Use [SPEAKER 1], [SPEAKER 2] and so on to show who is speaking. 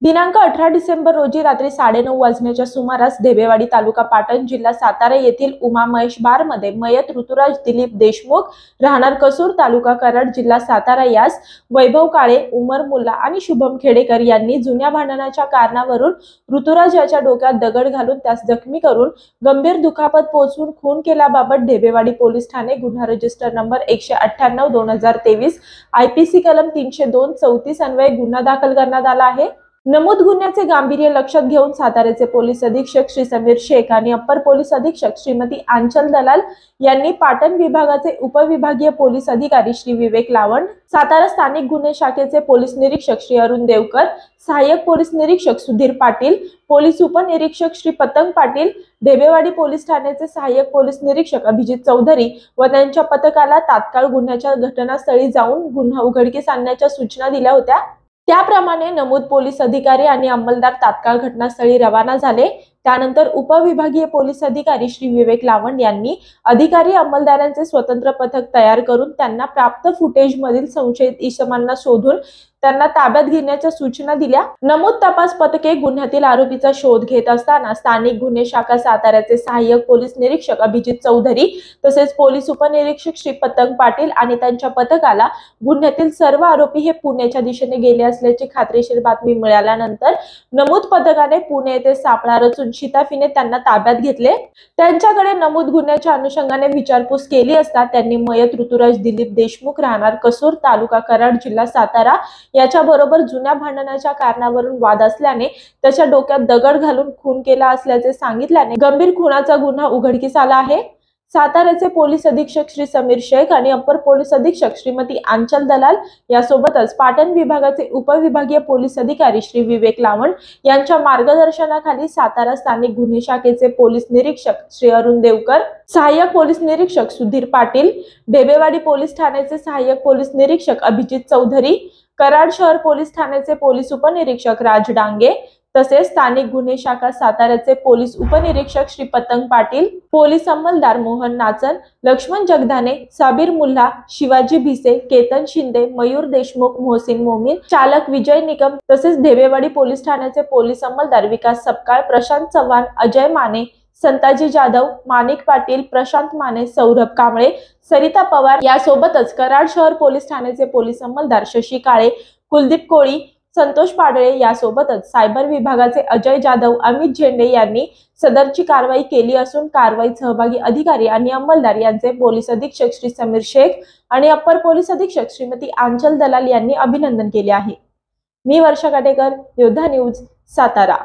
[SPEAKER 1] दिनांक 18 डिसेंबर रोजी रात्री 9:30 वाजण्याच्या सुमारास ढेबेवाडी तालुका पाटण जिल्हा सातारा येथील उमा महेश बार मध्ये मयत ऋतुराज दिलीप देशमुख राहणार कसूर तालुका कराड जिल्हा सातारा यास वैभव काळे, उमर मुल्ला आणि शुभम खेडेकर यांनी जुन्या भांडणाच्या कारणावरून ऋतुराज याच्या डोक्यात दगड घालून त्यास जखमी करून गंभीर दुखापत पोहोचवून खून केल्याबाबत ढेबेवाडी पोलीस ठाणे गुन्हा रजिस्टर नंबर 198/2023 IPC कलम 302-34 अन्वये गुन्हा दाखल करण्यात आला आहे। नमूद गुन्ह्याचे गांभीर्य लक्षात घेऊन साताऱ्याचे पोलीस अधीक्षक श्री समीर शेख आणि अप्पर पोलीस अधीक्षक श्रीमती आंचल दलाल यांनी पाटण विभागाचे उपविभागीय पोलीस अधिकारी श्री विवेक लावंड, सातारा स्थानिक गुन्हे शाखेचे पोलीस निरीक्षक श्री अरुण देवकर, सहाय्यक पोलीस निरीक्षक सुधीर पाटील, पोलीस उपनिरीक्षक श्री पतंग पाटील, ढेबेवाडी पोलीस ठाण्याचे सहाय्यक पोलीस निरीक्षक अभिजित चौधरी व त्यांच्या पथकाला तात्काळ गुन्ह्याच्या घटनास्थळी जाऊन गुन्हा उघडकीस आणण्याच्या सूचना दिल्या होत्या। त्याप्रमाणे नमूद पोलीस अधिकारी आणि अंमलदार तात्काळ घटनास्थळी रवाना झाले। त्यानंतर उपविभागीय पोलीस अधिकारी श्री विवेक लावंड यांनी अधिकारी अंमलदारांचे स्वतंत्र पथक तयार करून त्यांना प्राप्त फुटेज मधील संशयित इसमांना शोधून त्यांना ताब्यात घेण्याच्या सूचना दिल्या। नमूद तपास पथके गुन्ह्यातील आरोपीचा शोध घेत असताना स्थानिक गुन्हे शाखा साताऱ्याचे सहाय्यक पोलीस निरीक्षक अभिजित चौधरी तसेच पोलीस उपनिरीक्षक श्री पतंग पाटील आणि त्यांच्या पथकाला गुन्ह्यातील सर्व आरोपी हे पुण्याच्या दिशेने गेले असल्याची खात्रीशीर बातमी मिळाल्यानंतर नमूद पथकाने पुणे येथे सापळा रचून शिताफीने त्यांना ताब्यात घेतले। त्यांच्याकडे नमूद गुन्ह्याच्या अनुषंगाने विचारपूस केली असता त्यांनी मयत ऋतुराज दिलीप देशमुख राहणार कसूर तालुका कराड जिल्हा सातारा याच्या बरोबर जुन्या भांडणाच्या कारणावरून वाद असल्याने त्याच्या डोक्यात दगड घालून खून केला असल्याचे सांगितल्याने गंभीर खुनाचा गुन्हा उघडकीस आला आहे। साताऱ्याचे पोलीस अधीक्षक श्री समीर शेख आणि अप्पर पोलीस अधीक्षक श्रीमती आंचल दलाल यासोबतच पाटण विभागाचे उपविभागीय पोलीस अधिकारी श्री विवेक लावंड यांच्या मार्गदर्शनाखाली सातारा स्थानिक गुन्हे शाखेचे पोलीस निरीक्षक श्री अरुण देवकर, सहाय्यक पोलीस निरीक्षक सुधीर पाटील, ढेबेवाडी पोलीस ठाण्याचे सहाय्यक पोलीस निरीक्षक अभिजित चौधरी, कराड शहर पोलीस ठाण्याचे पोलीस उपनिरीक्षक राज डांगे तसेच स्थानिक गुन्हे शाखा साताऱ्याचे पोलीस उपनिरीक्षक श्री पतंग पाटील, पोलीस अंमलदार मोहन नाचन, लक्ष्मण जगधाने, साबीर मुल्ला, शिवाजी भिसे, केतन शिंदे, मयूर देशमुख, मोहसिन मोमीन, चालक विजय निकम तसेच ढेबेवाडी पोलीस ठाण्याचे पोलीस अंमलदार विकास सपकाळ, प्रशांत चव्हाण, अजय माने, संताजी जाधव, माणिक पाटील, प्रशांत माने, सौरभ कांबळे, सरिता पवार यासोबतच कराड शहर पोलीस ठाण्याचे पोलीस अंमलदार शशी काळे, कुलदीप कोळी, संतोष पाडळे यासोबतच सायबर विभागाचे अजय जाधव, अमित झेंडे यांनी सदरची कारवाई केली असून कारवाईत सहभागी अधिकारी आणि अंमलदार यांचे पोलीस अधीक्षक श्री समीर शेख आणि अप्पर पोलीस अधीक्षक श्रीमती आंचल दलाल यांनी अभिनंदन केले आहे। मी वर्षा काटेकर, योद्धा न्यूज, सातारा।